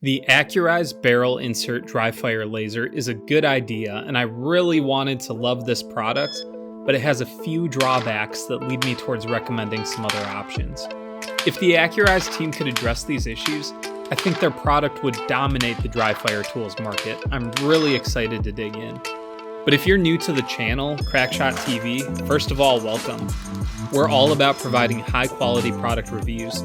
The Accurize barrel insert Dryfire laser is a good idea, and I really wanted to love this product, but it has a few drawbacks that lead me towards recommending some other options. If the Accurize team could address these issues, I think their product would dominate the Dryfire tools market. I'm really excited to dig in. But if you're new to the channel, Crackshot TV, first of all, welcome. We're all about providing high quality product reviews.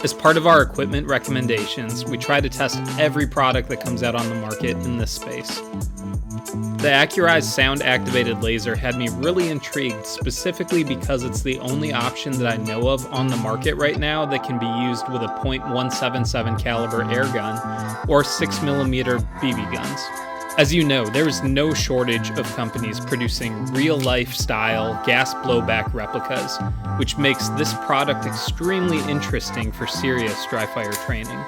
As part of our equipment recommendations, we try to test every product that comes out on the market in this space. The Accurize sound-activated laser had me really intrigued, specifically because it's the only option that I know of on the market right now that can be used with a .177 caliber airgun or 6mm BB guns. As you know, there is no shortage of companies producing real-life style gas blowback replicas, which makes this product extremely interesting for serious Dryfire training.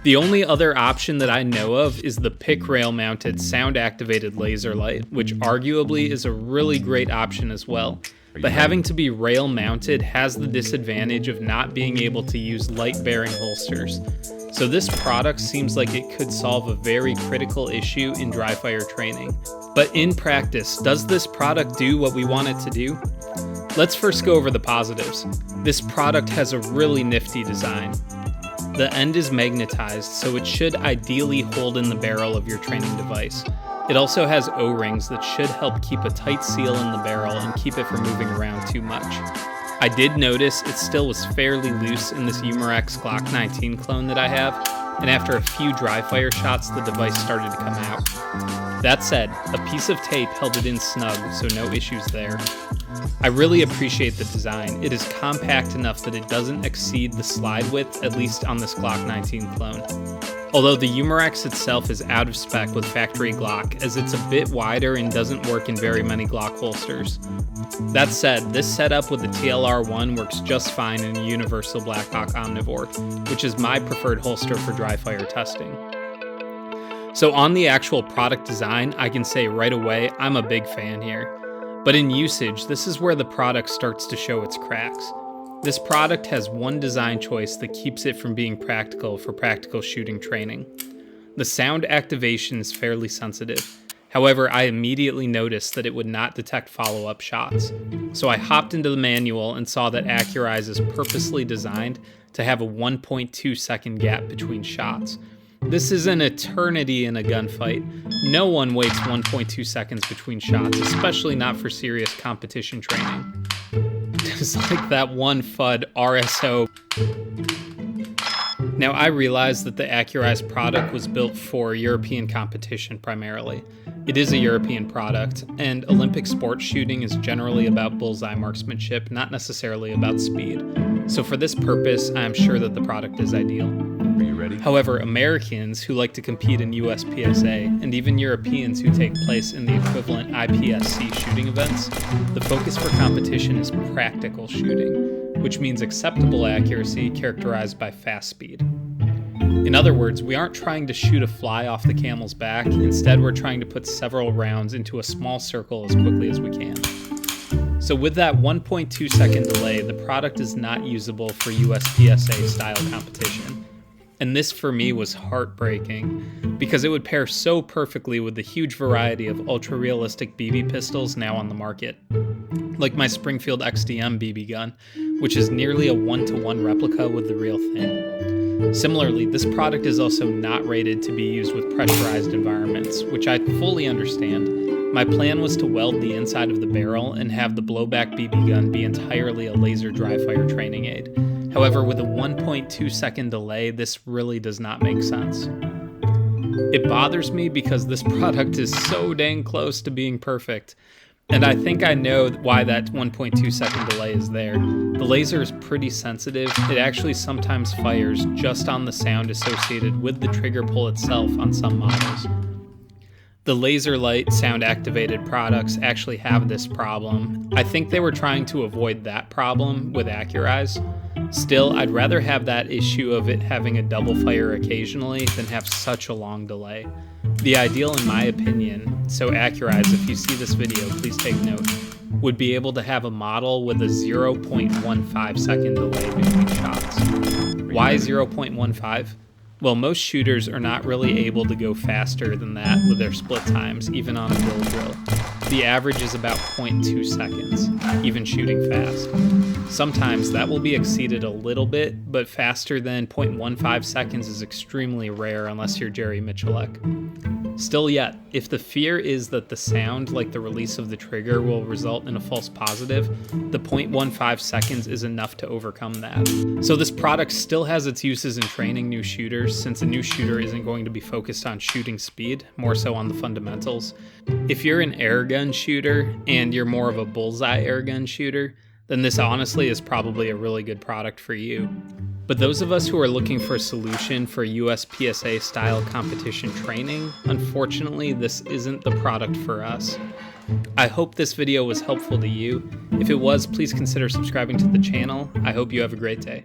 The only other option that I know of is the PIC rail-mounted sound-activated laserlyte, which arguably is a really great option as well. But having to be rail-mounted has the disadvantage of not being able to use light-bearing holsters. So this product seems like it could solve a very critical issue in Dryfire training. But in practice, does this product do what we want it to do? Let's first go over the positives. This product has a really nifty design. The end is magnetized, so it should ideally hold in the barrel of your training device. It also has O-rings that should help keep a tight seal in the barrel and keep it from moving around too much. I did notice it still was fairly loose in this Umarex Glock 19 clone that I have, and after a few Dryfire shots, the device started to come out. That said, a piece of tape held it in snug, so no issues there. I really appreciate the design. It is compact enough that it doesn't exceed the slide width, at least on this Glock 19 clone. Although the Umarex itself is out of spec with factory Glock, as it's a bit wider and doesn't work in very many Glock holsters. That said, this setup with the TLR1 works just fine in a universal Blackhawk Omnivore, which is my preferred holster for Dryfire testing. So on the actual product design, I can say right away, I'm a big fan here. But in usage, this is where the product starts to show its cracks. This product has one design choice that keeps it from being practical for practical shooting training. The sound activation is fairly sensitive. However, I immediately noticed that it would not detect follow-up shots. So I hopped into the manual and saw that Accurize is purposely designed to have a 1.2 second gap between shots. This is an eternity in a gunfight. No one waits 1.2 seconds between shots, especially not for serious competition training. It's like that one FUD RSO. Now I realize that the Accurize product was built for European competition primarily. It is a European product, and Olympic sports shooting is generally about bullseye marksmanship, not necessarily about speed. So for this purpose, I am sure that the product is ideal. Are you ready? However, Americans who like to compete in USPSA, and even Europeans who take place in the equivalent IPSC shooting events, the focus for competition is practical shooting, which means acceptable accuracy characterized by fast speed. In other words, we aren't trying to shoot a fly off the camel's back, instead we're trying to put several rounds into a small circle as quickly as we can. So with that 1.2 second delay, the product is not usable for USPSA style competition. And this for me was heartbreaking, because it would pair so perfectly with the huge variety of ultra-realistic BB pistols now on the market. Like my Springfield XDM BB gun, which is nearly a 1-to-1 replica with the real thing. Similarly, this product is also not rated to be used with pressurized environments, which I fully understand. My plan was to weld the inside of the barrel and have the Blowback BB gun be entirely a laser Dryfire training aid. However, with a 1.2 second delay, this really does not make sense. It bothers me because this product is so dang close to being perfect. And I think I know why that 1.2 second delay is there. The laser is pretty sensitive. It actually sometimes fires just on the sound associated with the trigger pull itself on some models. The laserlyte sound-activated products actually have this problem. I think they were trying to avoid that problem with Accurize. Still, I'd rather have that issue of it having a double fire occasionally than have such a long delay. The ideal, in my opinion, so Accurize, if you see this video, please take note, would be able to have a model with a 0.15 second delay between shots. Why 0.15? Well, most shooters are not really able to go faster than that with their split times, even on a bill drill. The average is about 0.2 seconds, even shooting fast. Sometimes that will be exceeded a little bit, but faster than 0.15 seconds is extremely rare unless you're Jerry Michalek. Still yet, if the fear is that the sound, like the release of the trigger, will result in a false positive, the 0.15 seconds is enough to overcome that. So this product still has its uses in training new shooters, since a new shooter isn't going to be focused on shooting speed, more so on the fundamentals. If you're an airgun shooter and you're more of a bullseye airgun shooter, then this honestly is probably a really good product for you. But those of us who are looking for a solution for USPSA style competition training, unfortunately this isn't the product for us. I hope this video was helpful to you. If it was, please consider subscribing to the channel. I hope you have a great day.